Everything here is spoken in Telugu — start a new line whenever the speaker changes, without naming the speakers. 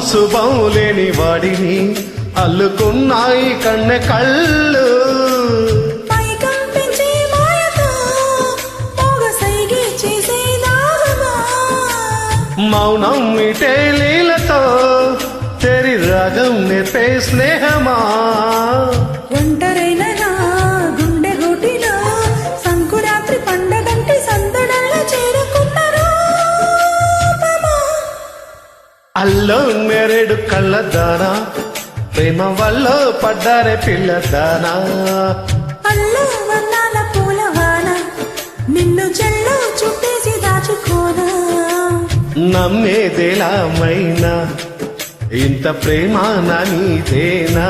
శుభం లేని వాడిని అల్లుకున్నాయి కన్నె కళ్ళు. మౌనం ఇటే లీలతో తెరి రాగం నేర్పే స్నేహమా.
ఒంటరైన నా గుండె గూటిలో సంకురాత్రి పండగంటి సందడల్లో చేరుకున్నారు.
అల్లో మెరెడు కళ్ళదానా ప్రేమ వల్ల పడ్డారే పిల్లదానా.
అల్లో వర్ణాల పూలవాన నిన్ను చెల్లో చుట్టేసి దాచుకోనా.
నమ్మేదేలా మైనా ఇంత ప్రేమ నా నీదేనా.